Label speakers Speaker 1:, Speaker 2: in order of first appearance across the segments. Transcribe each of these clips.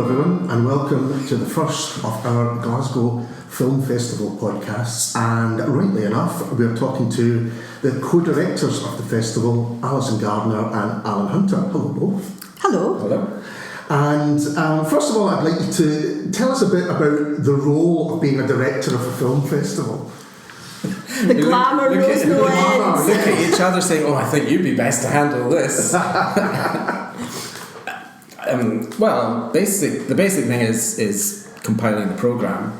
Speaker 1: everyone, and welcome to the first of our Glasgow Film Festival podcasts. And rightly enough, we're talking to the co-directors of the festival, Allison, Gardner and Allan Hunter. Hello both.
Speaker 2: Hello.
Speaker 3: Hello.
Speaker 1: And first of all, I'd like you to tell us a bit about the role of being a director of a film festival.
Speaker 2: The glamour knows no ends.
Speaker 3: Look at each other saying, "Oh, I think you'd be best to handle this." Well, the basic thing is compiling the programme,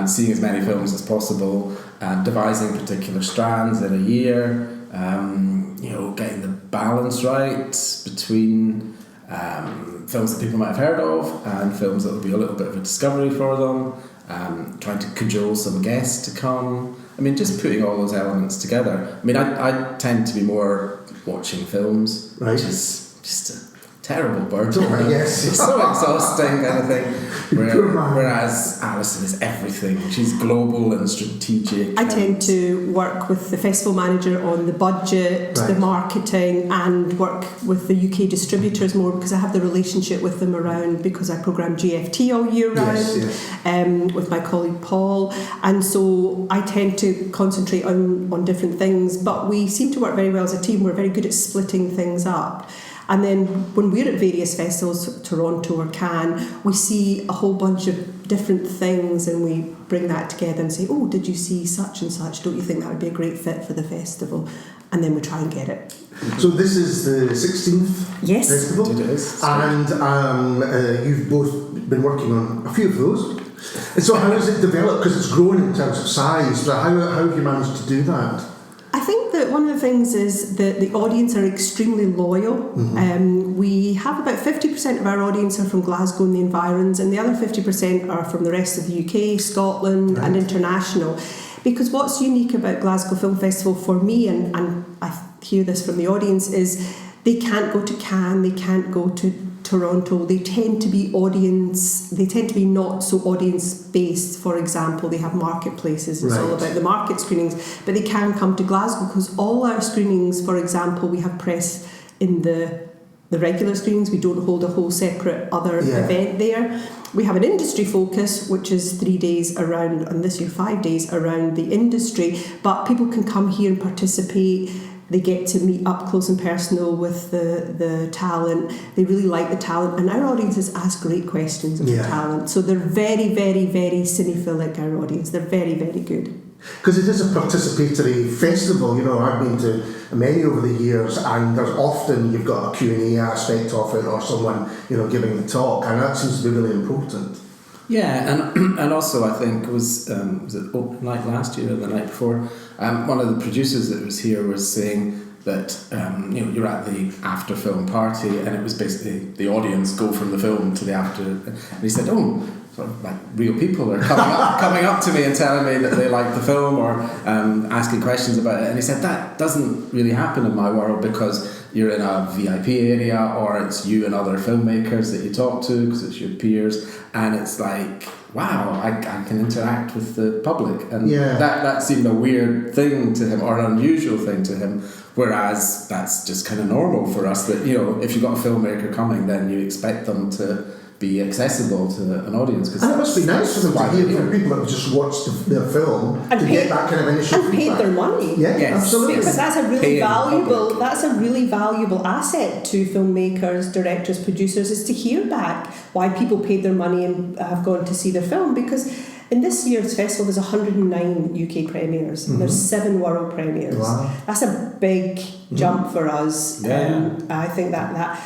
Speaker 3: seeing as many films as possible, devising particular strands in a year, getting the balance right between films that people might have heard of and films that will be a little bit of a discovery for them, trying to cajole some guests to come. I mean, just putting all those elements together. I mean, I tend to be more watching films,
Speaker 1: right,
Speaker 3: which is just a terrible burden.
Speaker 1: Yes.
Speaker 3: It's so exhausting kind of thing. Whereas Allison is everything. She's global and strategic.
Speaker 2: I tend to work with the festival manager on the budget,
Speaker 1: right,
Speaker 2: the marketing, and work with the UK distributors more because I have the relationship with them around, because I programme GFT all year round.
Speaker 1: Yes.
Speaker 2: With my colleague Paul, and so I tend to concentrate on different things, but we seem to work very well as a team. We're very good at splitting things up. And then when we're at various festivals, Toronto or Cannes, we see a whole bunch of different things and we bring that together and say, oh, did you see such and such? Don't you think that would be a great fit for the festival? And then we try and get it.
Speaker 1: So this is the 16th
Speaker 2: yes,
Speaker 1: festival?
Speaker 3: It is.
Speaker 1: And you've both been working on a few of those. So how has it developed? Because it's grown in terms of size, but how have you managed to do that?
Speaker 2: I think that one of the things is that the audience are extremely loyal.
Speaker 1: Mm-hmm.
Speaker 2: We have about 50% of our audience are from Glasgow and the environs, and the other 50% are from the rest of the UK, Scotland,
Speaker 1: right,
Speaker 2: and international. Because what's unique about Glasgow Film Festival for me, and I hear this from the audience, is they can't go to Cannes, they can't go to Toronto. They tend to be not so audience based. For example, they have marketplaces, it's all about the market screenings, but they can come to Glasgow because all our screenings, for example, we have press in the regular screenings. We don't hold a whole separate other event there. We have an industry focus, which is 3 days around, and this year 5 days around the industry, but people can come here and participate. They get to meet up close and personal with the talent. They really like the talent, and our audiences ask great questions of the talent. So they're very, very, very cinephilic, our audience. They're very, very good.
Speaker 1: Because it is a participatory festival. I've been to many over the years, and there's often you've got a Q&A aspect of it, or someone giving the talk, and that seems to be really important.
Speaker 3: Yeah, and also I think was it open night last year or the night before? One of the producers that was here was saying that you're at the after film party, and it was basically the audience go from the film to the after, and he said, oh, sort of like real people are coming up to me and telling me that they like the film, or asking questions about it, and he said that doesn't really happen in my world because you're in a VIP area, or it's you and other filmmakers that you talk to because it's your peers, and it's like, wow, I can interact with the public, and that seemed a weird thing to him, or an unusual thing to him, whereas that's just kind of normal for us, that if you've got a filmmaker coming, then you expect them to be accessible to an audience.
Speaker 1: And it must be nice for them to hear from people that have just watched the film and to get that kind of initial
Speaker 2: and
Speaker 1: feedback.
Speaker 2: paid their money.
Speaker 1: Yeah, yes, absolutely.
Speaker 2: Because that's a really valuable asset to filmmakers, directors, producers, is to hear back why people paid their money and have gone to see their film. Because in this year's festival, there's 109 UK premieres, and there's 7 world premieres.
Speaker 1: Wow.
Speaker 2: That's a big jump for us.
Speaker 3: Yeah.
Speaker 2: I think that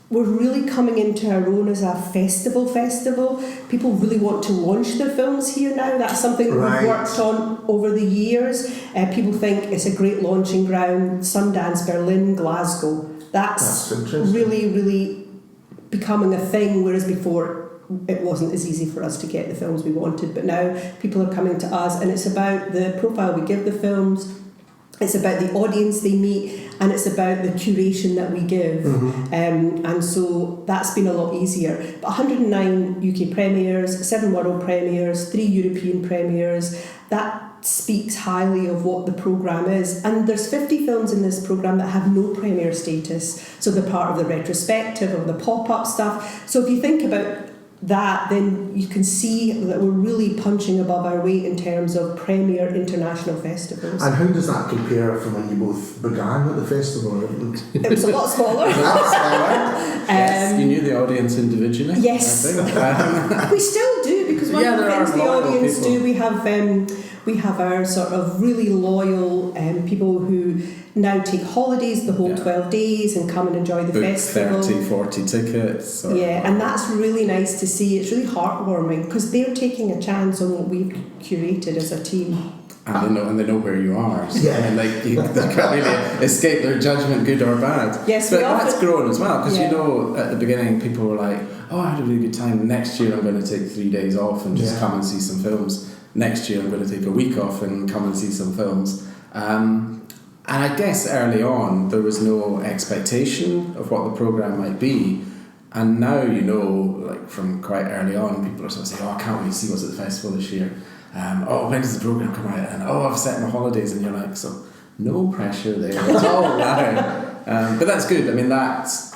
Speaker 2: we're really coming into our own as a festival. People really want to launch their films here now. That's something that we've worked on over the years. People think it's a great launching ground. Sundance, Berlin, Glasgow. That's really, really becoming a thing, whereas before it wasn't as easy for us to get the films we wanted. But now people are coming to us, and it's about the profile we give the films. It's about the audience they meet, and it's about the curation that we give. And so that's been a lot easier. But 109 UK premieres, 7 world premieres, 3 European premieres, that speaks highly of what the programme is. And there's 50 films in this programme that have no premiere status. So they're part of the retrospective or the pop-up stuff. So if you think about that, then you can see that we're really punching above our weight in terms of premier international festivals.
Speaker 1: And how does that compare from when you both began at the festival?
Speaker 2: It was a lot smaller.
Speaker 3: Yes, you knew the audience individually.
Speaker 2: Yes,
Speaker 3: I think.
Speaker 2: we still do, because one of the things the audience do, we have our sort of really loyal people who now take holidays the whole 12 days and come and enjoy the festival.
Speaker 3: 30, 40 tickets.
Speaker 2: And that's really nice to see. It's really heartwarming because they're taking a chance on what we've curated as a team.
Speaker 3: And they know where you are. So they can't really escape their judgment, good or bad.
Speaker 2: Yes,
Speaker 3: but that's grown as well, because at the beginning people were like, oh, I had a really good time. Next year I'm going to take 3 days off and just come and see some films. Next year I'm going to take a week off and come and see some films. And I guess early on there was no expectation of what the programme might be. And now, like from quite early on, people are sort of saying, oh, I can't wait to see what's at the festival this year. When does the programme come out? And I've set my holidays, and you're like, so no pressure there at all now. But that's good. I mean,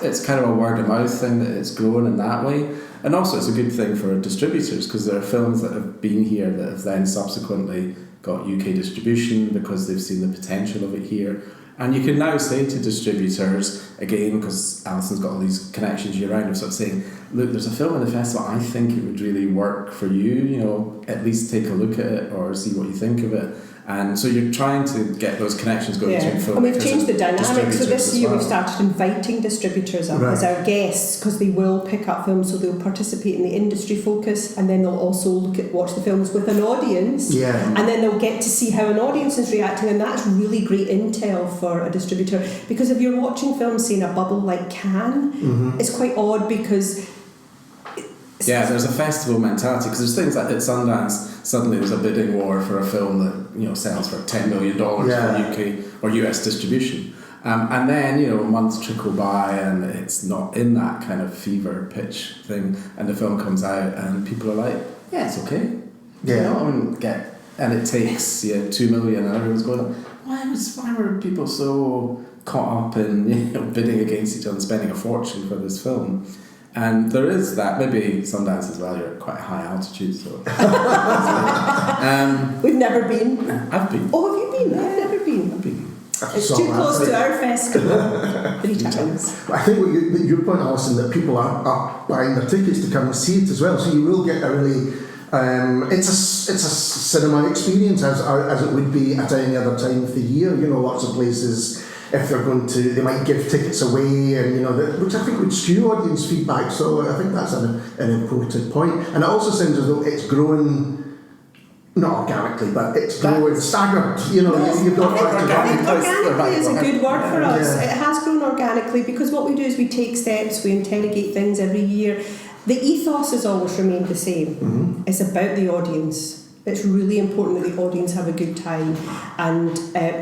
Speaker 3: it's kind of a word of mouth thing that it's grown in that way. And also it's a good thing for distributors, because there are films that have been here that have then subsequently got UK distribution because they've seen the potential of it here. And you can now say to distributors, again, because Allison's got all these connections year round, of sort of saying, look, there's a film in the festival, I think it would really work for you, at least take a look at it or see what you think of it. And so you're trying to get those connections going between filmmakers.
Speaker 2: And we've changed the dynamics. So this year
Speaker 3: well.
Speaker 2: we've started inviting distributors up as our guests, because they will pick up films, so they'll participate in the industry focus, and then they'll also watch the films with an audience. And then they'll get to see how an audience is reacting, and that's really great intel for a distributor. Because if you're watching films, say, in a bubble like Cannes, it's quite odd because...
Speaker 3: there's a festival mentality, because there's things like at Sundance, suddenly there's a bidding war for a film that sells for $10 million for UK or US distribution, and then months trickle by and it's not in that kind of fever pitch thing, and the film comes out and people are like, it's okay, and it takes 2 million, and everyone's going, why were people so caught up in bidding against each other and spending a fortune for this film? And there is that. Maybe Sundance as well, you're at quite a high altitude, so...
Speaker 2: We've never been.
Speaker 3: I've been.
Speaker 2: Oh, have you been? I've never been.
Speaker 3: I've been.
Speaker 2: It's too close to our festival. 3 times.
Speaker 1: I think your point, Alison, that people are buying their tickets to come and see it as well, so you will get a really... it's a cinema experience as it would be at any other time of the year. Lots of places... if they're going to, they might give tickets away, and which I think would skew audience feedback. So I think that's an important point. And it also sounds as though it's growing, not organically, but it's growing staggered. You've got
Speaker 2: organically is a good word for us. It has grown organically, because what we do is we take steps, we interrogate things every year. The ethos has always remained the same. It's about the audience. It's really important that the audience have a good time, and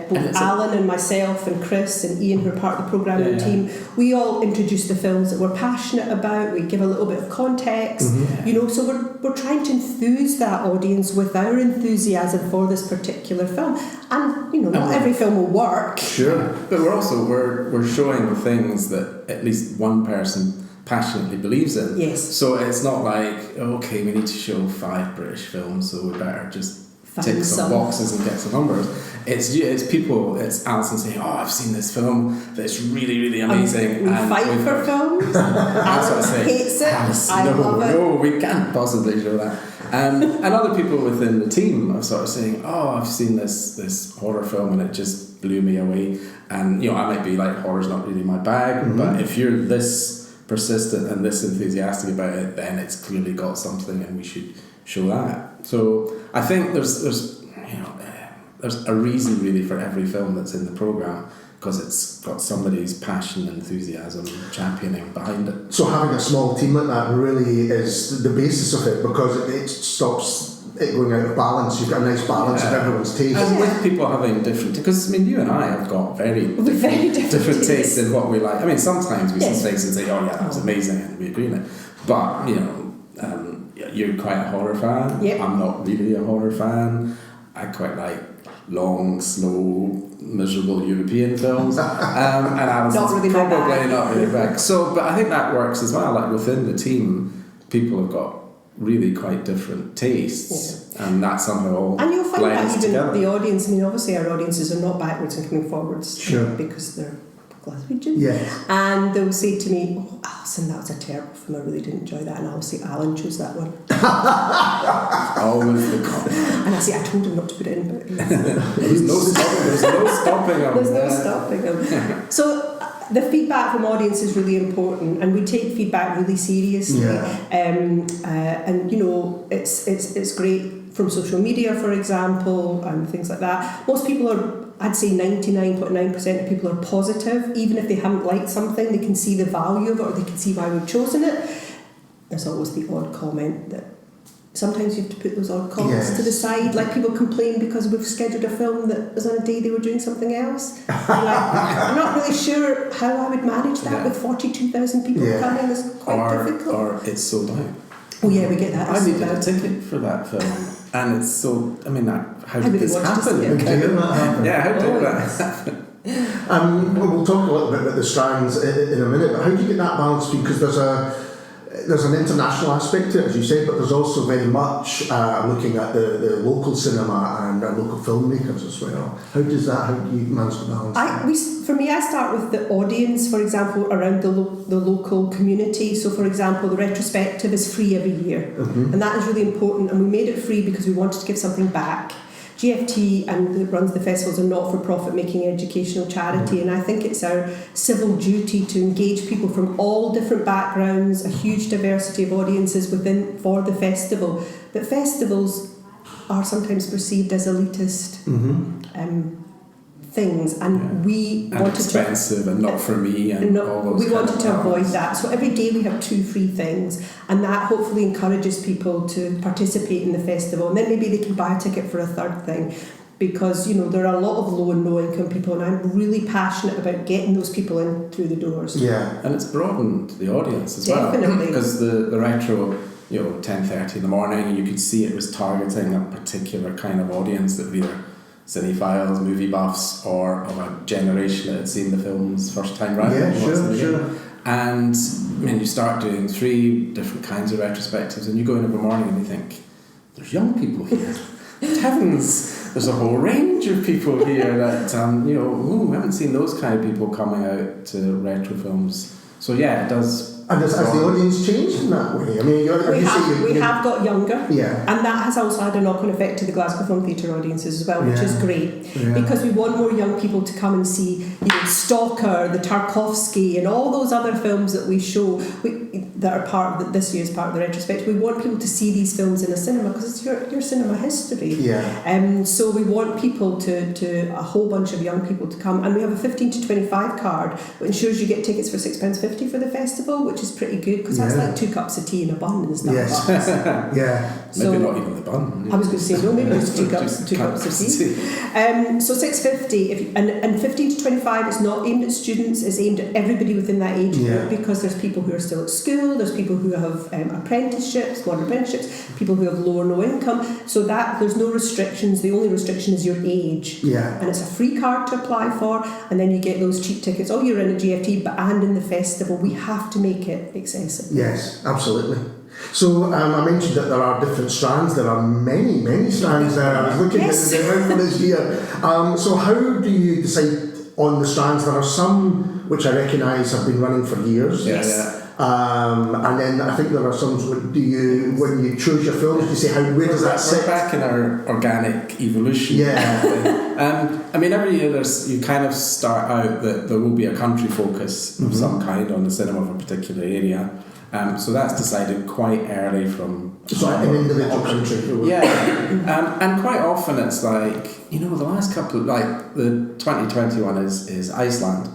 Speaker 2: both Allan and myself and Chris and Ian, who are part of the programming team, we all introduce the films that we're passionate about. We give a little bit of context, so we're trying to enthuse that audience with our enthusiasm for this particular film. And not every film will work.
Speaker 3: Sure, but we're showing things that at least one person passionately believes in.
Speaker 2: Yes.
Speaker 3: So it's not like, okay, we need to show 5 British films, so we better just tick some boxes and get some numbers. It's people, it's Allison saying, I've seen this film that's really, really amazing.
Speaker 2: We fight for films. Allan hates it. I love it.
Speaker 3: No, we can't possibly show that. And other people within the team are sort of saying, I've seen this horror film and it just blew me away. And I might be like, horror's not really my bag, but if you're this persistent and this enthusiastic about it, then it's clearly got something, and we should show that. So I think there's a reason really for every film that's in the programme, because it's got somebody's passion and enthusiasm championing behind it. So having a small team like that really is the basis of it, because it stops it going out of balance. You've got a nice balance of everyone's taste. And with people having different... Because, you and I have got very different tastes in what we like. I mean, sometimes we see things and say, that was amazing, and we agree on it. But, you're quite a horror fan. Yep. I'm not really a horror fan. I quite like long, slow, miserable European films. And Alison's probably not really back. So, but I think that works as well. Like, within the team, people have got really quite different tastes, and that somehow all
Speaker 2: and you'll find that
Speaker 3: blends
Speaker 2: even
Speaker 3: together.
Speaker 2: the audience, I mean, obviously our audiences are not backwards and coming forwards,
Speaker 1: Sure.
Speaker 2: because they're Glaswegian.
Speaker 1: Yes.
Speaker 2: And they'll say to me, "Oh, Alison, that was a terrible film, I really didn't enjoy that." And I'll say, "Allan chose that one."
Speaker 3: Always the comment.
Speaker 2: And I say, "I told him not to put it in, but
Speaker 3: There's no stopping them.
Speaker 2: there's no stopping him." So the feedback from audience is really important, and we take feedback really seriously.
Speaker 1: Yeah.
Speaker 2: And you know, it's great from social media, for example, and things like that. Most people are, I'd say 99.9% of people are positive. Even if they haven't liked something, they can see the value of it, or they can see why we've chosen it. There's always the odd comment that sometimes you have to put those odd comments to the side. Like, people complain because we've scheduled a film that was on a day they were doing something else. Like, I'm not really sure how I would manage that with 42,000 people coming. It's quite difficult.
Speaker 3: Or it's sold out.
Speaker 2: Oh yeah, we get that.
Speaker 3: I needed a ticket for that film, and it's so. I mean, how did this happen? Yeah, how did that happen?
Speaker 1: We'll talk a little bit about the strands in a minute, but how do you get that balance? Because there's an international aspect to it, as you said, but there's also very much looking at the local cinema and local filmmakers as well. How do you manage to balance that?
Speaker 2: For me, I start with the audience, for example, around the local community. So, for example, the retrospective is free every year, and that is really important, and we made it free because we wanted to give something back. GFT and that runs the festivals are not-for-profit making educational charity, and I think it's our civil duty to engage people from all different backgrounds, a huge diversity of audiences for the festival. But festivals are sometimes perceived as elitist things, and we wanted
Speaker 3: expensive and not for me, and all those.
Speaker 2: We wanted to avoid that. So every day we have 2 free things, and that hopefully encourages people to participate in the festival, and then maybe they can buy a ticket for a third thing, because you know there are a lot of low and no income people, and I'm really passionate about getting those people in through the doors.
Speaker 1: Yeah,
Speaker 3: and it's broadened the audience as
Speaker 2: Definitely.
Speaker 3: well, because the retro, 10:30 in the morning, you could see it was targeting a particular kind of audience that were either cinephiles, movie buffs, or of a generation that had seen the films first time round.
Speaker 1: Yeah, sure.
Speaker 3: And I mean, you start doing 3 different kinds of retrospectives, and you go in every morning and you think, there's young people here. Heavens, there's a whole range of people here that we haven't seen those kind of people coming out to retro films. So yeah, it does.
Speaker 1: And has the audience changed in that way? I mean,
Speaker 2: we have got younger,
Speaker 1: and
Speaker 2: that has also had a knock-on effect to the Glasgow Film Theatre audiences as well, which is great, because we want more young people to come and see, Stalker, the Tarkovsky, and all those other films that we show that are part of this year's part of the retrospective. We want people to see these films in a cinema because it's your cinema history. So we want people to a whole bunch of young people to come, and we have a 15 to 25 card, which ensures you get tickets for £6.50 for the festival, which is pretty good because that's like 2 cups of tea and a bun and stuff.
Speaker 3: So, maybe not even the bun.
Speaker 2: I was going to say no, maybe just two cups of tea. So £6.50, and 15 to 25 is not aimed at students; it's aimed at everybody within that age group, because there's people who are still at school, there's people who have apprenticeships, modern apprenticeships, people who have low or no income. So that there's no restrictions. The only restriction is your age. And it's a free card to apply for, and then you get those cheap tickets. Oh, you're in a GFT, and in the festival, we have to make it accessible.
Speaker 1: Yes, absolutely. So I mentioned that there are different strands. There are many, many strands there. I was looking at the event for this year. So how do you decide on the strands? There are some which I recognise have been running for years. And then I think there are some. When you choose your films, you say where does that sit?
Speaker 3: We're back in our organic evolution. I mean, every year you kind of start out that there will be a country focus of some kind on the cinema of a particular area. So that's decided quite early from.
Speaker 1: So an individual country.
Speaker 3: And quite often it's like, the last couple of, like the 2021 is Iceland,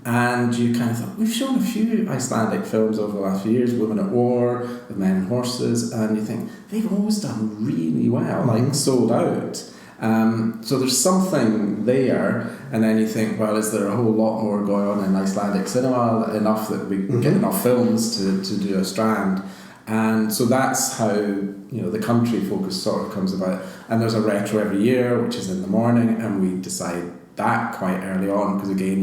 Speaker 3: and you kind of thought, we've shown a few Icelandic films over the last few years, Women at War, The Men and Horses, and you think, they've always done really well, like sold out. So there's something there, and then you think, well, is there a whole lot more going on in Icelandic cinema, enough that we get enough films to do a strand? And so that's how the country focus sort of comes about. And there's a retro every year, which is in the morning, and we decide that quite early on, because again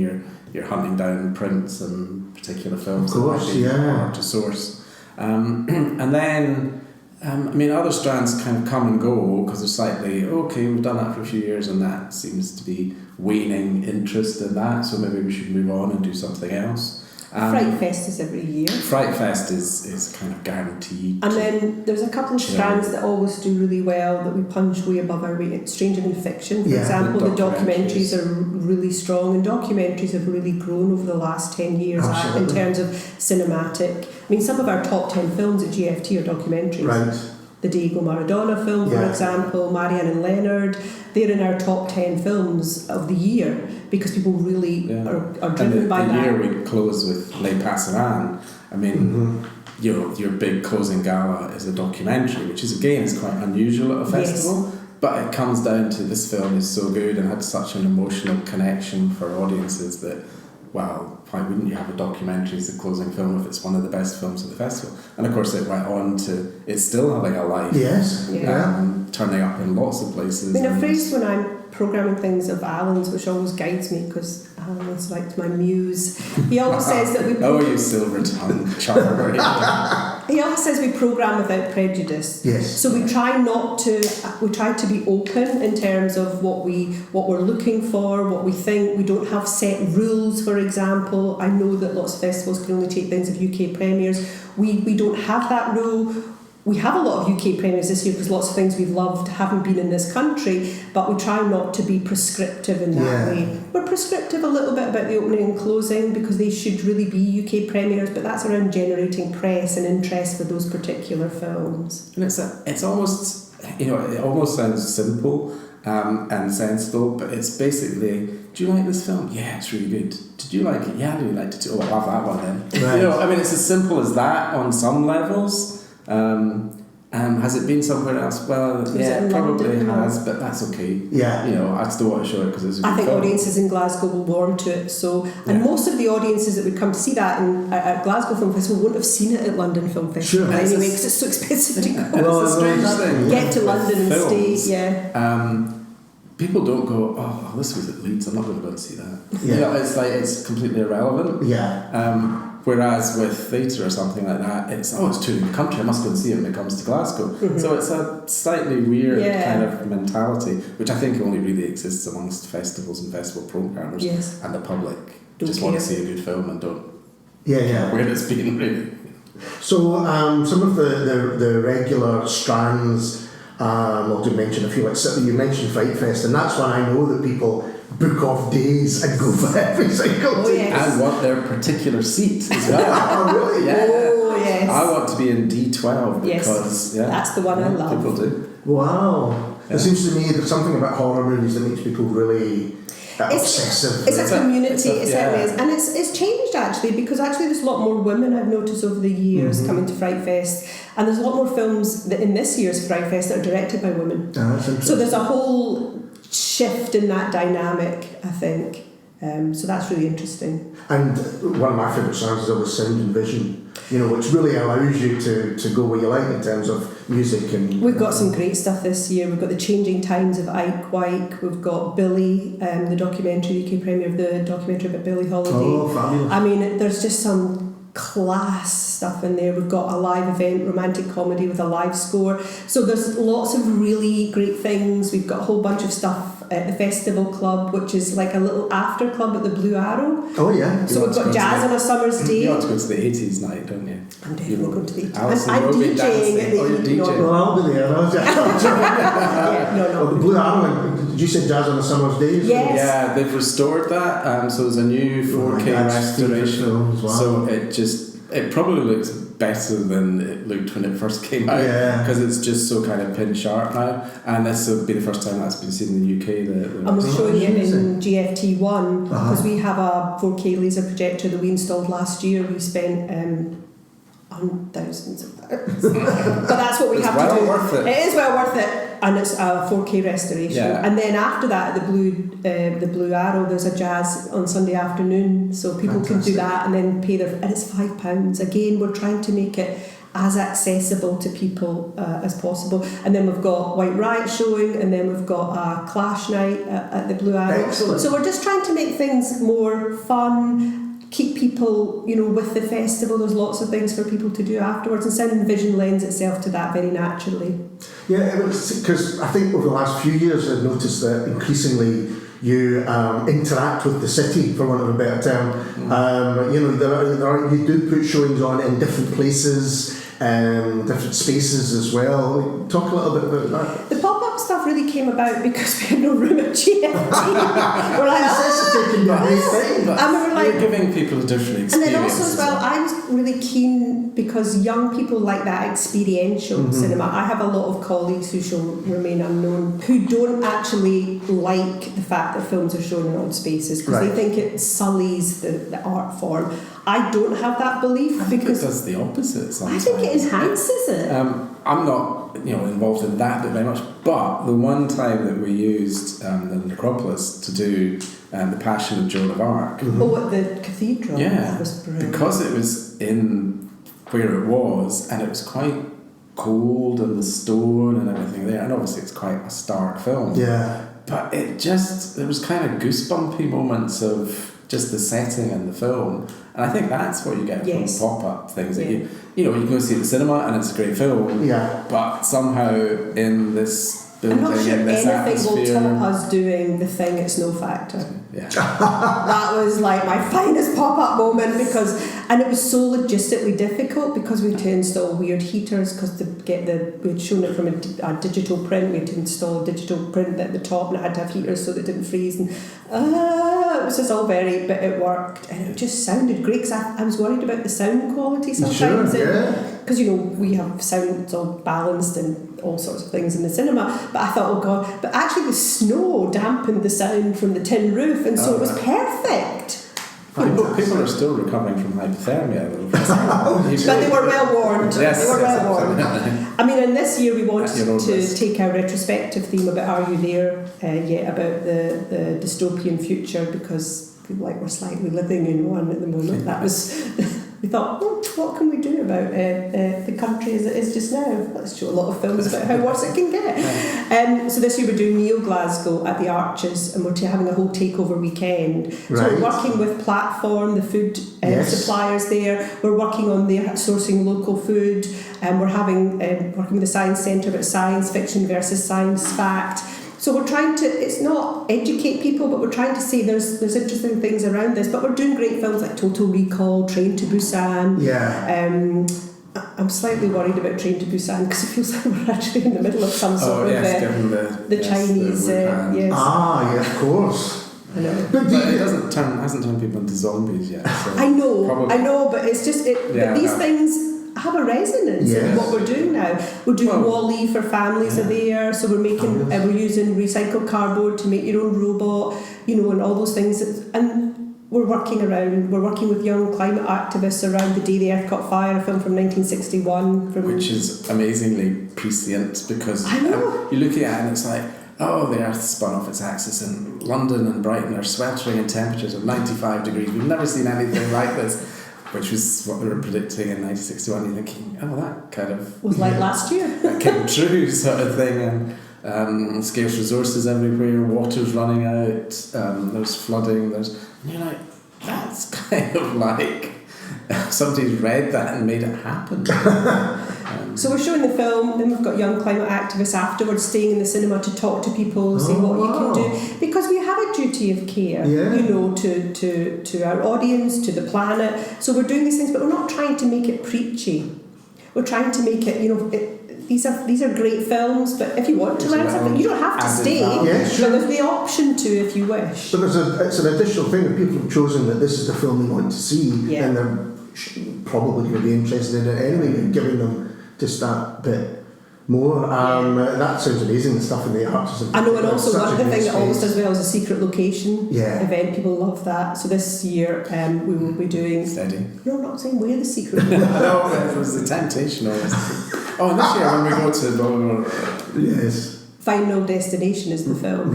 Speaker 3: you're hunting down prints and particular films
Speaker 1: of course,
Speaker 3: that might be hard to source. And then, other strands kind of come and go because they're slightly, okay, we've done that for a few years and that seems to be waning interest in that, so maybe we should move on and do something else.
Speaker 2: Fright Fest is every year.
Speaker 3: Fright Fest is kind of guaranteed.
Speaker 2: And then there's a couple of strands that always do really well that we punch way above our weight. Stranger than fiction, for example, the documentaries are really strong, and documentaries have really grown over the last 10 years in terms of cinematic. Some of our top 10 films at GFT are documentaries.
Speaker 1: Right.
Speaker 2: The Diego Maradona film, for example, Marianne and Leonard, they're in our top 10 films of the year because people really are driven by that.
Speaker 3: The year we close with Les Passerans, your big closing gala is a documentary, which is again is quite unusual at a festival, but it comes down to this film is so good and had such an emotional connection for audiences that, well, why wouldn't you have a documentary as the closing film if it's one of the best films of the festival? And of course it went on to, it's still having a life.
Speaker 1: Yes.
Speaker 3: Turning up in lots of places.
Speaker 2: A phrase when I'm programming things of Allan's, which always guides me because Allan is like my muse. He always says that we...
Speaker 3: Oh, you silver-tongued charmer.
Speaker 2: He always says we program without prejudice.
Speaker 1: Yes.
Speaker 2: So we try to be open in terms of what we're looking for, what we think. We don't have set rules, for example. I know that lots of festivals can only take things of UK premieres. We don't have that rule. We have a lot of UK premieres this year because lots of things we've loved haven't been in this country, but we try not to be prescriptive in that way. We're prescriptive a little bit about the opening and closing because they should really be UK premieres, but that's around generating press and interest for those particular films.
Speaker 3: And it's almost, it almost sounds simple and sensible, but it's basically, do you like this film? Yeah, it's really good. Did you like it? Yeah, I really liked it too. Oh, I'll have that one then.
Speaker 1: Right.
Speaker 3: It's as simple as that on some levels. Has it been somewhere else? Well, it probably has, but that's okay.
Speaker 1: Yeah.
Speaker 3: I still want to show it because it's a good
Speaker 2: I think
Speaker 3: film.
Speaker 2: audiences in Glasgow will warm to it. And most of the audiences that would come to see that at Glasgow Film Festival won't have seen it at London Film Festival anyway because it's so expensive to go.
Speaker 3: Well, it's a strange thing.
Speaker 2: Get to London and stay.
Speaker 3: People don't go, oh, this was at Leeds, I'm not going to go and see that.
Speaker 1: Yeah.
Speaker 3: It's completely irrelevant.
Speaker 1: Yeah.
Speaker 3: Whereas with theatre or something like that, it's touring the country, I must go and see it when it comes to Glasgow. Mm-hmm. So it's a slightly weird kind of mentality, which I think only really exists amongst festivals and festival programmers and the public. Just want to see a good film and don't care where it's been, really.
Speaker 1: So some of the regular strands, I'll just mention a few, like you mentioned Fright Fest, and that's when I know that people book off days and go for every single day.
Speaker 3: And want their particular seat as well.
Speaker 1: Oh, really?
Speaker 3: Yeah.
Speaker 2: Oh, yes.
Speaker 3: I want to be in D12 because
Speaker 2: that's the one I love.
Speaker 3: People do.
Speaker 1: Wow. It seems to me there's something about horror movies that makes people really obsessive.
Speaker 2: It's a community, it certainly is. And it's changed actually, because actually there's a lot more women I've noticed over the years coming to Fright Fest, and there's a lot more films that in this year's Fright Fest that are directed by women.
Speaker 1: That's interesting.
Speaker 2: So there's a whole shift in that dynamic, I think. So that's really interesting.
Speaker 1: And one of my favourite songs is always Sound and Vision, which really allows you to go where you like in terms of music. And
Speaker 2: we've got some great stuff this year. We've got The Changing Times of Ike Wyke. We've got Billy, the documentary, UK premiere of the documentary about Billie Holiday.
Speaker 1: Oh, fabulous.
Speaker 2: There's just some class stuff in there. We've got a live event, romantic comedy with a live score. So there's lots of really great things. We've got a whole bunch of stuff at the Festival Club, which is like a little after club at the Blue Arrow.
Speaker 1: Oh yeah.
Speaker 2: So we've got jazz on a summer's day.
Speaker 3: You want to go to the 80s night, don't you?
Speaker 2: I'm definitely going to the 80s.
Speaker 3: Allison,
Speaker 2: I'm DJing at the 80s.
Speaker 1: Well, I'll be there.
Speaker 2: No.
Speaker 1: The Blue Arrow, did you say jazz on a summer's day?
Speaker 2: Yes.
Speaker 3: Yeah, they've restored that. So there's a new 4K restoration.
Speaker 1: Wow.
Speaker 3: So it probably looks better than it looked when it first came out, because it's just so kind of pin sharp now, and this will be the first time that's been seen in the UK.
Speaker 2: And we're showing it in GFT1 because we have a 4K laser projector that we installed last year. We spent thousands of pounds, but that's what we have to do.
Speaker 3: Worth it.
Speaker 2: It is well worth it, and it's a 4K restoration. And then after that, at the Blue Arrow, there's a jazz on Sunday afternoon, so people can do that and then pay and it's £5. Again, we're trying to make it as accessible to people as possible. And then we've got White Riot showing, and then we've got a Clash night at the Blue Arrow.
Speaker 1: Excellent.
Speaker 2: So we're just trying to make things more fun, keep people, with the festival. There's lots of things for people to do afterwards, and Sound and Vision lends itself to that very naturally.
Speaker 1: Yeah, because I think over the last few years I've noticed that increasingly you interact with the city, for want of a better term. You do put showings on in different places, different spaces as well. Talk a little bit about that.
Speaker 2: The pop-up stuff really came about because we had no room at GFT. We're like,
Speaker 3: and we were like, you're giving people a different experience.
Speaker 2: And then also as well, I was really keen because young people like that experiential cinema. I have a lot of colleagues who shall remain unknown who don't actually like the fact that films are shown in odd spaces because they think it sullies the art form. I don't have that belief because
Speaker 3: it does the opposite sometimes.
Speaker 2: I think it enhances it.
Speaker 3: I'm not involved in that bit very much, but the one time that we used the Necropolis to do the Passion of Joan of Arc.
Speaker 2: At the cathedral. That was brilliant.
Speaker 3: Because it was in where it was, and it was quite cold and the stone and everything there, and obviously it's quite a stark film.
Speaker 1: Yeah.
Speaker 3: But there was kind of goosebumpy moments of just the setting and the film, and I think that's what you get from pop-up things. That you can go see it at the cinema and it's a great film.
Speaker 1: Yeah.
Speaker 3: But somehow in this building,
Speaker 2: I'm not sure
Speaker 3: in this
Speaker 2: anything will
Speaker 3: atmosphere,
Speaker 2: top us doing The Thing at Snow Factor.
Speaker 3: Yeah.
Speaker 2: That was like my finest pop-up moment and it was so logistically difficult because we had to install weird heaters because we had shown it from a digital print. We had to install a digital print at the top and it had to have heaters so that it didn't freeze, and it was just all but it worked and it just sounded great because I was worried about the sound quality sometimes. Because we have sound, it's all balanced and all sorts of things in the cinema, but I thought, oh god, but actually the snow dampened the sound from the tin roof, and so it was perfect.
Speaker 3: People are still recovering from hypothermia.
Speaker 2: But they were well warned.
Speaker 3: Warned.
Speaker 2: I mean, and this year we wanted to take a retrospective theme about Are You There? About the dystopian future, because we feel like we're slightly living in one at the moment. That was. We thought, what can we do about the country as it is just now? Let's show a lot of films about how worse it can get. So this year we're doing Neo Glasgow at the Arches, and we're having a whole takeover weekend. So we're working with Platform, the food suppliers there. We're working on their sourcing local food, and we're having working with the Science Centre about science fiction versus science fact. So we're trying to, it's not educate people, but we're trying to say there's interesting things around this. But we're doing great films like Total Recall, Train to Busan.
Speaker 1: Yeah.
Speaker 2: I'm slightly worried about Train to Busan because it feels like we're actually in the middle of some sort of the Chinese.
Speaker 1: Of course.
Speaker 2: I know.
Speaker 3: But it hasn't turned people into zombies yet. So
Speaker 2: I know, but it's just but these things have a resonance in what we're doing now. We're doing Wall-E for families are there, so we're making we're using recycled cardboard to make your own robot, and all those things, and we're working with young climate activists around the day the Earth caught fire, a film from 1961 which is
Speaker 3: amazingly prescient, because you're looking at it and it's like, the Earth spun off its axis, and London and Brighton are sweltering in temperatures of 95 degrees. We've never seen anything like this, which was what they were predicting in 1961. You're thinking, that kind of
Speaker 2: was like last year.
Speaker 3: That came true, sort of thing. And scarce resources everywhere, water's running out, there's flooding, and you're like, that's kind of like somebody's read that and made it happen.
Speaker 2: So we're showing the film, then we've got young climate activists afterwards staying in the cinema to talk to people, see what you can do, because we have a duty of care, to our audience, to the planet. So we're doing these things, but we're not trying to make it preachy. We're trying to make it, these are great films, but if you want to learn something, you don't have to stay. But there's the option to if you wish.
Speaker 1: But it's an additional thing. If people have chosen that this is the film they want to see, then they're probably going to be interested in it anyway. You're giving them just that bit more. That sounds amazing, the stuff in the Arches.
Speaker 2: I know, and also one of the things that always does well is a secret location event. People love that. So this year we will be doing...
Speaker 3: Steady.
Speaker 2: No, I'm not saying where the secret location is.
Speaker 3: No, it was the temptation always. And this year when we go to
Speaker 1: Yes.
Speaker 2: Final Destination is the film.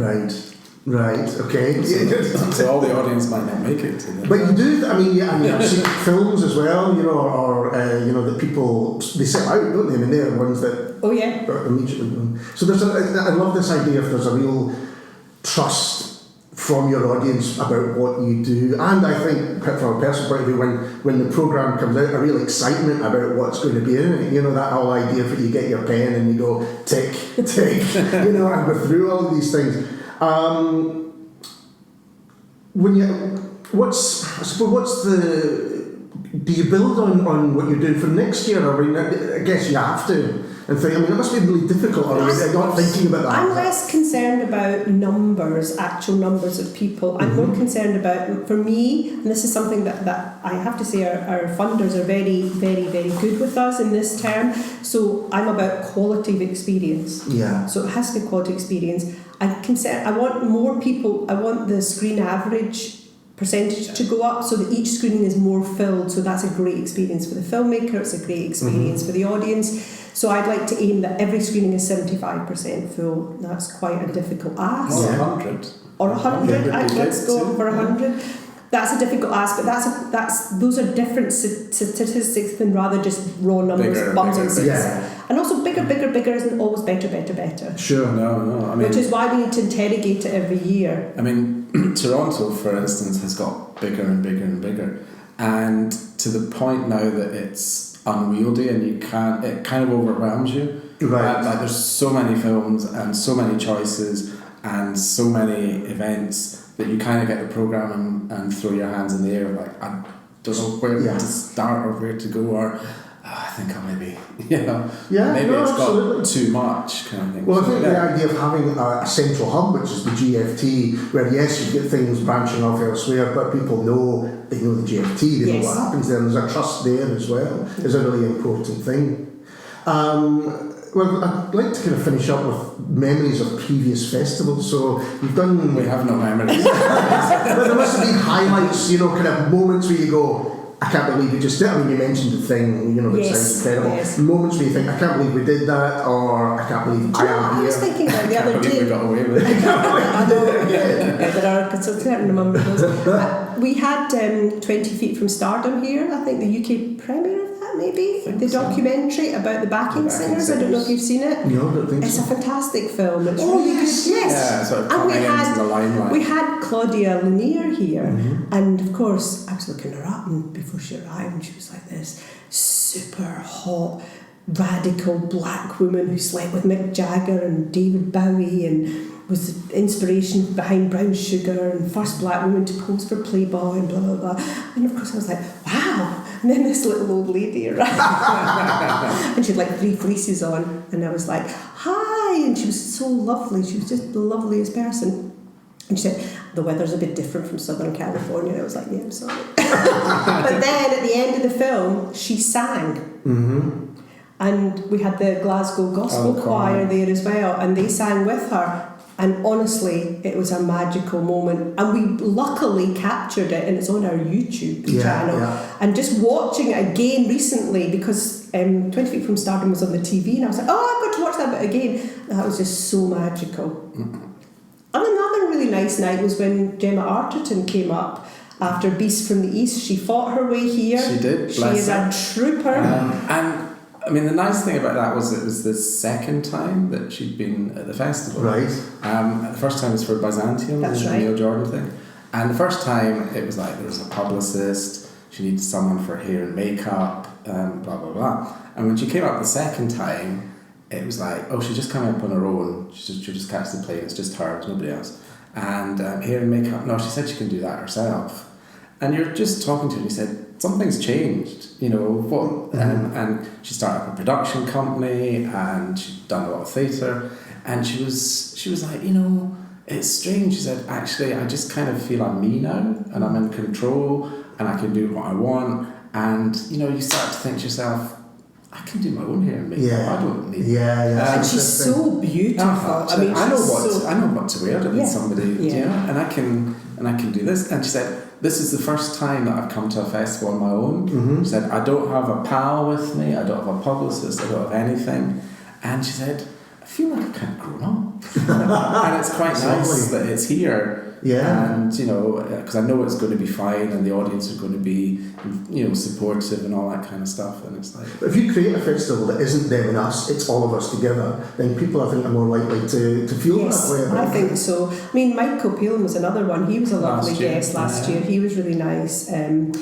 Speaker 1: Right, okay.
Speaker 3: So all the audience might not make it to them.
Speaker 1: But you do, I've seen films as well, or that people, they set out, don't they? They're ones that are immediately known. So I love this idea if there's a real trust from your audience about what you do. And I think from a personal point of view, when the programme comes out, a real excitement about what's going to be in it. You know, that whole idea that you get your pen and you go tick, tick, you know, and go through all of these things. Do you build on what you're doing for next year? I mean, I guess you have to. And think, I mean, it must be really difficult. Or you're not thinking about that.
Speaker 2: I'm less concerned about numbers, actual numbers of people. I'm more concerned about, for me, and this is something that I have to say our funders are very, very, very good with us in this term. So I'm about quality of experience.
Speaker 1: Yeah.
Speaker 2: So it has to be quality experience. I want more people. I want the screen average percentage to go up so that each screening is more filled. So that's a great experience for the filmmaker. It's a great experience for the audience. So I'd like to aim that every screening is 75% full. That's quite a difficult ask.
Speaker 3: Or 100.
Speaker 2: Or 100. Let's go for 100. That's a difficult ask, but those are different statistics than rather just raw numbers, bums and seats.
Speaker 1: Yeah.
Speaker 2: And also bigger isn't always better.
Speaker 1: Sure.
Speaker 3: No. I mean,
Speaker 2: which is why we need to interrogate it every year.
Speaker 3: I mean, Toronto, for instance, has got bigger and bigger and bigger, and to the point now that it's unwieldy and it kind of overwhelms you.
Speaker 1: Right.
Speaker 3: Like there's so many films and so many choices and so many events that you kind of get the programme and throw your hands in the air like, I don't know where to start or where to go, or I think I maybe, maybe it's
Speaker 1: absolutely.
Speaker 3: got too much kind of thing.
Speaker 1: Well, I think the idea of having a central hub, which is the GFT, where yes, you get things branching off elsewhere, but people know the GFT, they know what happens there, and there's a trust there as well, is a really important thing. Well, I'd like to kind of finish up with memories of previous festivals. So you've done...
Speaker 3: We have no memories.
Speaker 1: But there must have been highlights, kind of moments where you go, I can't believe we just did. I mean, you mentioned the thing, it sounds incredible.
Speaker 2: Yes.
Speaker 1: Moments where you think, I can't believe we did that, or I can't believe I am here.
Speaker 2: I was thinking about the other day.
Speaker 3: We got away with it.
Speaker 2: I know, there are a certain number of those. We had 20 Feet from Stardom here, I think the UK premiere of that maybe, the documentary about the backing singers. I don't know if you've seen it.
Speaker 1: No, I don't think
Speaker 2: It's
Speaker 1: so.
Speaker 2: a fantastic film. It's
Speaker 1: Oh,
Speaker 2: really
Speaker 1: yes,
Speaker 2: good.
Speaker 3: Yeah, sort of coming into the limelight.
Speaker 2: We had Claudia Lunier here, and of course I was looking her up, and before she arrived, and she was like this super hot, radical black woman who slept with Mick Jagger and David Bowie and was the inspiration behind Brown Sugar and first black woman to pose for Playboy and blah blah blah. And of course I was like, wow. And then this little old lady arrived and she had like 3 fleeces on, and I was like, hi, and she was so lovely. She was just the loveliest person. And she said, the weather's a bit different from Southern California. And I was like, yeah, I'm sorry. But then at the end of the film, she sang. And we had the Glasgow Gospel Choir there as well, and they sang with her. And honestly, it was a magical moment. And we luckily captured it, and it's on our YouTube channel. Yeah. And just watching it again recently, because 20 Feet from Stardom was on the TV, and I was like, oh, I've got to watch that bit again. That was just so magical. And another really nice night was when Gemma Arterton came up after Beast from the East. She fought her way here.
Speaker 3: She did.
Speaker 2: She is a trooper.
Speaker 3: And I mean, the nice thing about that was it was the second time that she'd been at the festival.
Speaker 1: Right.
Speaker 3: The first time was for Byzantium,
Speaker 2: That's
Speaker 3: the
Speaker 2: right.
Speaker 3: Neil Jordan thing. And the first time it was like there was a publicist, she needed someone for hair and makeup, blah, blah, blah. And when she came up the second time, it was like, oh, she's just coming up on her own. She'll just catch the plane. It's just her, it's nobody else. And hair and makeup, no, she said she can do that herself. And you're just talking to her and you said, something's changed, what? And she started up a production company and she'd done a lot of theatre. And she was like, it's strange. She said, actually, I just kind of feel I'm me now and I'm in control and I can do what I want. And, you start to think to yourself, I can do my own hair and makeup.
Speaker 1: Yeah.
Speaker 3: I don't need.
Speaker 1: Yeah.
Speaker 2: And she's so beautiful.
Speaker 3: I know what to wear with somebody, and I can do this. And she said, this is the first time that I've come to a festival on my own. She said, I don't have a pal with me, I don't have a publicist, I don't have anything. And she said, I feel like I've kind of grown up. And it's quite nice that it's here
Speaker 1: Yeah.
Speaker 3: And, because I know it's going to be fine and the audience are going to be, supportive and all that kind of stuff. And it's like...
Speaker 1: But if you create a festival that isn't them and us, it's all of us together, then people, I think, are more likely to feel that way.
Speaker 2: I think so. I mean, Michael Palin was another one. He was a lovely guest last year. He was really nice. And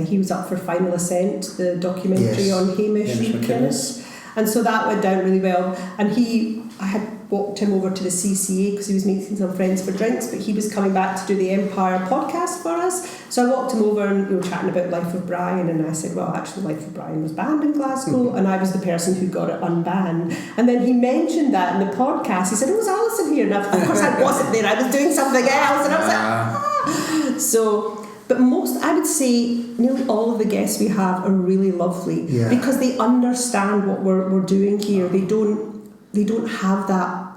Speaker 2: he was up for Final Ascent, the documentary on Hamish McInnes. And so that went down really well. And I had walked him over to the CCA because he was meeting some friends for drinks, but he was coming back to do the Empire podcast for us. So I walked him over and we were chatting about Life of Brian, and I said, well, actually Life of Brian was banned in Glasgow, and I was the person who got it unbanned. And then he mentioned that in the podcast. He said, oh, was Allison here? And of course I wasn't there. I was doing something else. And I was like, ah. So... But I would say, nearly all of the guests we have are really lovely because they understand what we're doing here. They don't have that,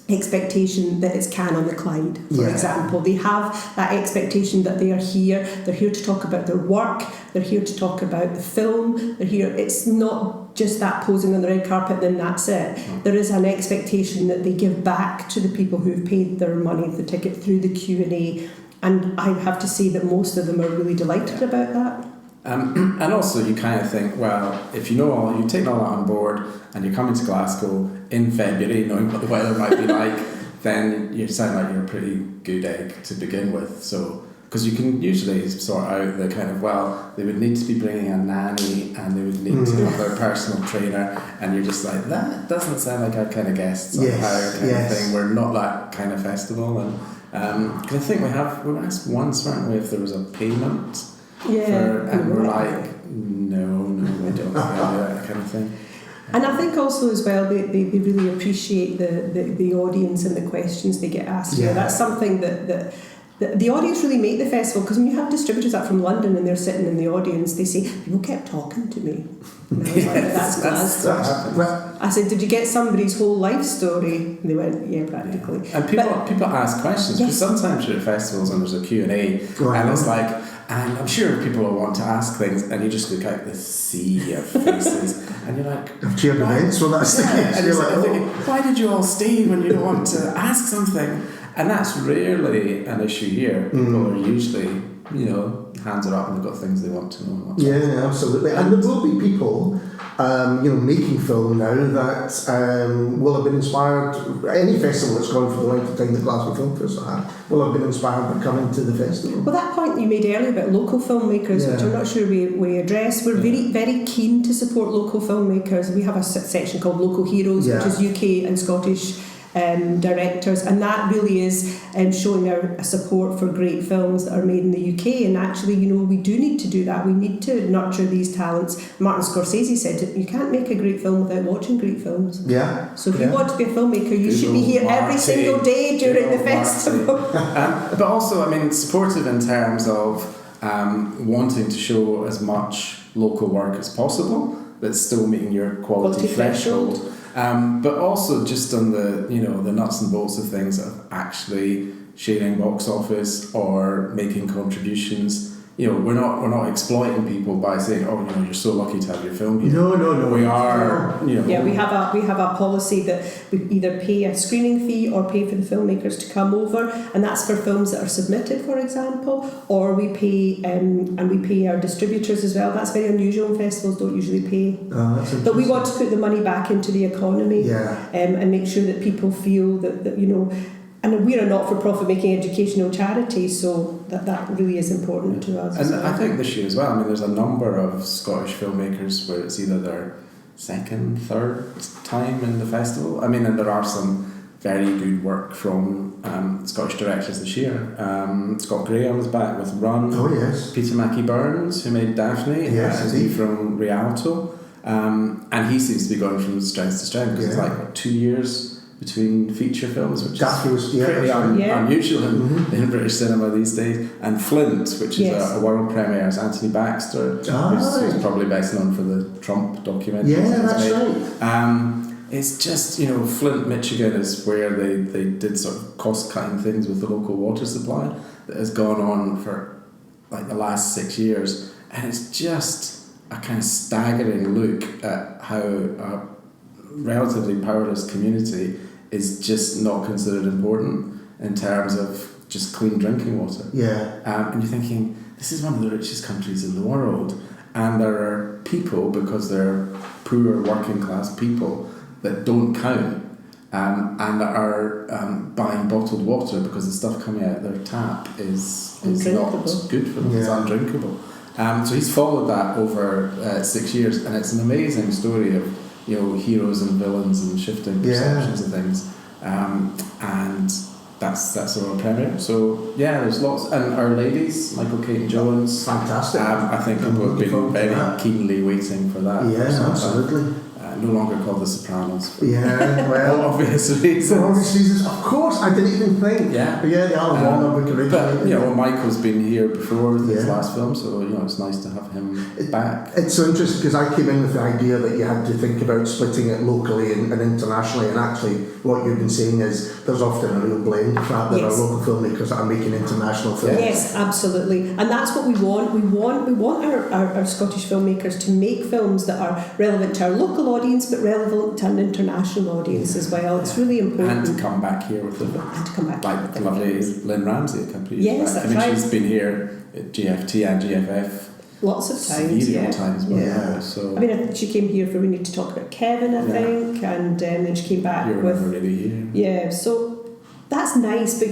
Speaker 2: expectation that it's Cannes on the Clyde, for example. They have that expectation that they are here. They're here to talk about their work. They're here to talk about the film. They're here. It's not just that posing on the red carpet and then that's it. There is an expectation that they give back to the people who've paid their money, the ticket, through the Q&A. And I have to say that most of them are really delighted about that.
Speaker 3: And also you kind of think, well, if you've taken all that on board and you're coming to Glasgow in February, knowing what the weather might be like, then you sound like you're a pretty good egg to begin with. So, because you can usually sort out the kind of, well, they would need to be bringing a nanny and they would need to have their personal trainer, and you're just like, that doesn't sound like our kind of guests kind of thing. We're not that kind of festival. And because I think we were asked once, weren't we, if there was a payment and we're like, no, we don't have that kind of thing.
Speaker 2: And I think also as well they really appreciate the audience and the questions they get asked. That's something that the audience really make the festival, because when you have distributors up from London and they're sitting in the audience, they say, people kept talking to me. And I was like, that's Glasgow. I said, did you get somebody's whole life story? And they went, yeah, practically.
Speaker 3: Yeah. And people ask questions, because sometimes you're at festivals and there's a Q&A, and it's like, and I'm sure people will want to ask things, and you just look out the sea of faces, and you're like...
Speaker 1: I've chaired events where that's the case.
Speaker 3: And you're like, thinking, why did you all stay when you don't want to ask something? And that's rarely an issue here. People are usually, hands are up and they've got things they want to know.
Speaker 1: Yeah, absolutely. And there will be people, making film now that will have been inspired. Any festival that's gone for the length of time the Glasgow Film Festival will have been inspired by coming to the festival.
Speaker 2: Well, that point you made earlier about local filmmakers, which I'm not sure we address. We're very, very keen to support local filmmakers. We have a section called Local Heroes, which is UK and Scottish directors, and that really is showing our support for great films that are made in the UK. And actually, we do need to do that. We need to nurture these talents. Martin Scorsese said you can't make a great film without watching great films. So if you want to be a filmmaker, you should be here every single day during the festival.
Speaker 3: But also, supportive in terms of wanting to show as much local work as possible that's still meeting your quality threshold. But also just on the the nuts and bolts of things of actually sharing box office or making contributions. We're not exploiting people by saying, you're so lucky to have your film here.
Speaker 1: No.
Speaker 3: We are,
Speaker 2: Yeah, we have a policy that we either pay a screening fee or pay for the filmmakers to come over, and that's for films that are submitted, for example, or we pay and we pay our distributors as well. That's very unusual. Festivals don't usually pay. But we want to put the money back into the economy and make sure that people feel that and we're a not-for-profit making educational charity, so that really is important to us.
Speaker 3: And I think this year as well, there's a number of Scottish filmmakers where it's either their second, third time in the festival. And there are some very good work from Scottish directors this year. Scott Graham's back with Run.
Speaker 1: Oh, yes.
Speaker 3: Peter Mackie-Byrnes, who made Daphne, is from Rialto. And he seems to be going from strength to strength, because it's like 2 years between feature films, which is pretty unusual in British cinema these days. And Flint, which is a world premiere, is Anthony Baxter, who's probably best known for the Trump documentary.
Speaker 1: Yeah, that's right.
Speaker 3: It's just, Flint, Michigan is where they did sort of cost-cutting things with the local water supply that has gone on for like the last 6 years. And it's just a kind of staggering look at how a relatively powerless community is just not considered important. in terms of just clean drinking water.
Speaker 1: Yeah.
Speaker 3: And you're thinking, this is one of the richest countries in the world, and there are people, because they're poor working class people, that don't count, and are buying bottled water because the stuff coming out their tap is not good for them. It's undrinkable. So he's followed that over 6 years, and it's an amazing story of heroes and villains and shifting perceptions of things. And that's a world premiere. So there's lots, and Our Ladies, Michael Caton-Jones,
Speaker 1: fantastic.
Speaker 3: I think people have been very keenly waiting for that.
Speaker 1: Yeah, absolutely.
Speaker 3: No longer called The Sopranos.
Speaker 1: Yeah, well,
Speaker 3: obvious reasons.
Speaker 1: For obvious reasons, of course. I didn't even think.
Speaker 3: Yeah,
Speaker 1: the Alan Walker book originally.
Speaker 3: But Michael's been here before with his last film, so it's nice to have him back.
Speaker 1: It's so interesting because I came in with the idea that you had to think about splitting it locally and internationally, and actually, what you've been saying is there's often a real blend. There are local filmmakers that are making international films.
Speaker 2: Yes, absolutely, and that's what we want. We want our Scottish filmmakers to make films that are relevant to our local audience, but relevant to an international audience as well. It's really important.
Speaker 3: And to come back here with them.
Speaker 2: And to come back.
Speaker 3: Like the lovely Lynn Ramsey a couple of years back.
Speaker 2: That's right.
Speaker 3: She's been here at GFT and GFF
Speaker 2: lots of times.
Speaker 3: times as well. Yeah. So
Speaker 2: I think she came here for We Need to Talk About Kevin, I think, and then she came back
Speaker 3: You're
Speaker 2: with.
Speaker 3: never really here.
Speaker 2: Yeah, so that's nice.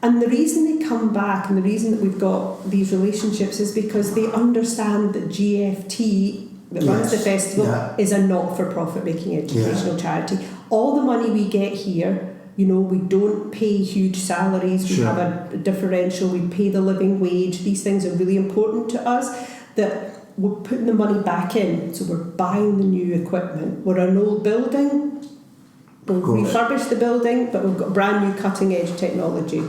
Speaker 2: And the reason they come back and the reason that we've got these relationships is because they understand that GFT, that runs the festival, is a not-for-profit making educational charity. All the money we get here, we don't pay huge salaries, we have a differential, we pay the living wage. These things are really important to us, that we're putting the money back in. So we're buying the new equipment. We're an old building, we'll refurbish the building, but we've got brand new cutting edge technology.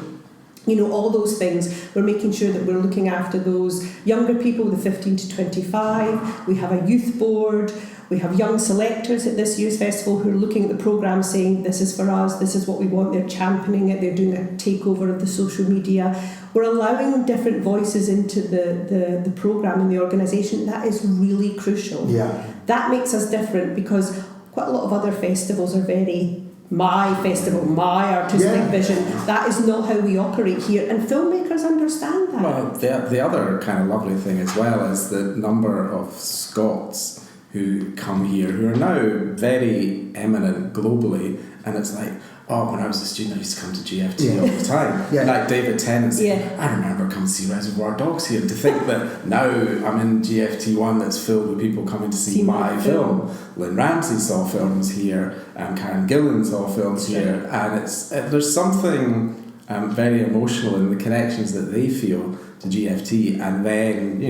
Speaker 2: All those things. We're making sure that we're looking after those younger people, the 15 to 25. We have a youth board. We have young selectors at this year's festival who are looking at the programme saying, this is for us, this is what we want. They're championing it. They're doing a takeover of the social media. We're allowing different voices into the programme and the organisation. That is really crucial.
Speaker 1: Yeah.
Speaker 2: That makes us different because quite a lot of other festivals are very my festival, my artistic vision. That is not how we operate here, and filmmakers understand that.
Speaker 3: Well, the other kind of lovely thing as well is the number of Scots who come here who are now very eminent globally, and it's like, when I was a student I used to come to GFT all the time. Like David Tennant saying, I remember coming to see Reservoir Dogs here, to think that now I'm in GFT1 that's filled with people coming to see my film. Lynn Ramsey saw films here, Karen Gillan saw films here, and there's something very emotional in the connections that they feel to GFT, and then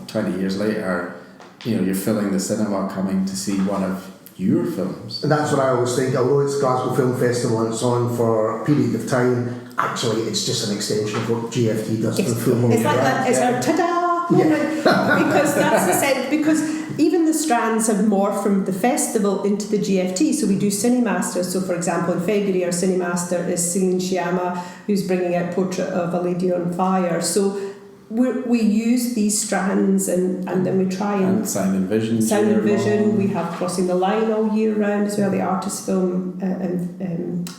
Speaker 3: 20 years later you're filling the cinema coming to see one of your films.
Speaker 1: And that's what I always think, although it's Glasgow Film Festival and it's on for a period of time, actually it's just an extension of what GFT does for the film.
Speaker 2: It's like that, it's our ta-da moment, because that's the sense, because even the strands have morphed from the festival into the GFT. So we do Cinemasters. So for example, in February our Cinemaster is Celine Sciamma, who's bringing out Portrait of a Lady on Fire. So we use these strands and then we try and
Speaker 3: Sound and Vision.
Speaker 2: Sound and Vision. We have Crossing the Line all year round as well, the artist film and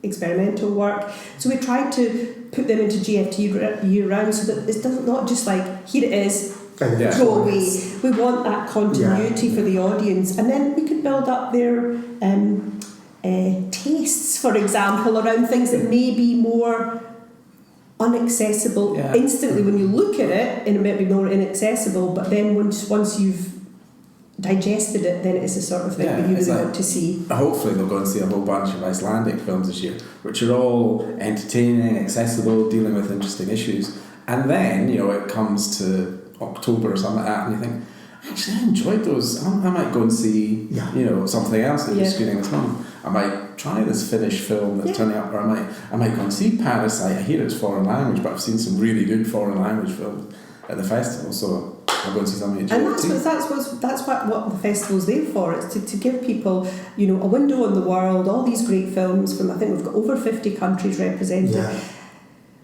Speaker 2: experimental work. So we try to put them into GFT year round so that it's not just like, here it is, go away. We want that continuity for the audience, and then we could build up their tastes, for example, around things that may be more unaccessible instantly when you look at it, and it might be more inaccessible, but then once you've digested it, then it's the sort of thing that you really want to see.
Speaker 3: Hopefully they'll go and see a whole bunch of Icelandic films this year, which are all entertaining, accessible, dealing with interesting issues, and then it comes to October or something like that, and you think, actually I enjoyed those, I might go and see something else that was screening this month. I might try this Finnish film that's turning up, or I might go and see Parasite. I hear it's foreign language, but I've seen some really good foreign language films at the festival, so I'll go and see something at GFT.
Speaker 2: And that's what the festival's there for. It's to give people, a window on the world, all these great films from, I think we've got over 50 countries represented.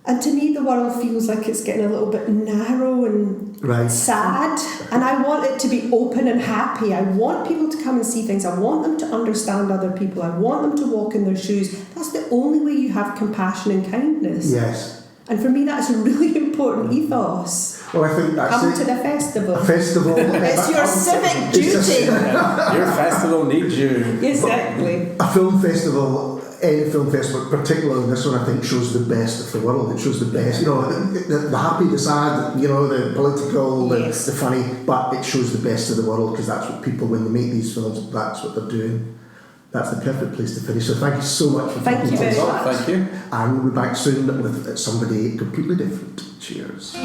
Speaker 2: And to me, the world feels like it's getting a little bit narrow and sad. And I want it to be open and happy. I want people to come and see things. I want them to understand other people. I want them to walk in their shoes. That's the only way you have compassion and kindness.
Speaker 1: Yes.
Speaker 2: And for me, that's a really important ethos.
Speaker 1: Well, I think that's
Speaker 2: Come to the festival.
Speaker 1: A festival.
Speaker 2: It's your civic duty.
Speaker 3: Your festival needs you.
Speaker 2: Exactly.
Speaker 1: A film festival, any film festival, particularly this one, I think shows the best of the world. It shows the best, the happy, the sad, the political, the funny, but it shows the best of the world, because that's what people, when they make these films, that's what they're doing. That's the perfect place to finish. So thank you so much for
Speaker 2: Thank you very much.
Speaker 3: Thank you.
Speaker 1: And we'll be back soon with somebody completely different. Cheers.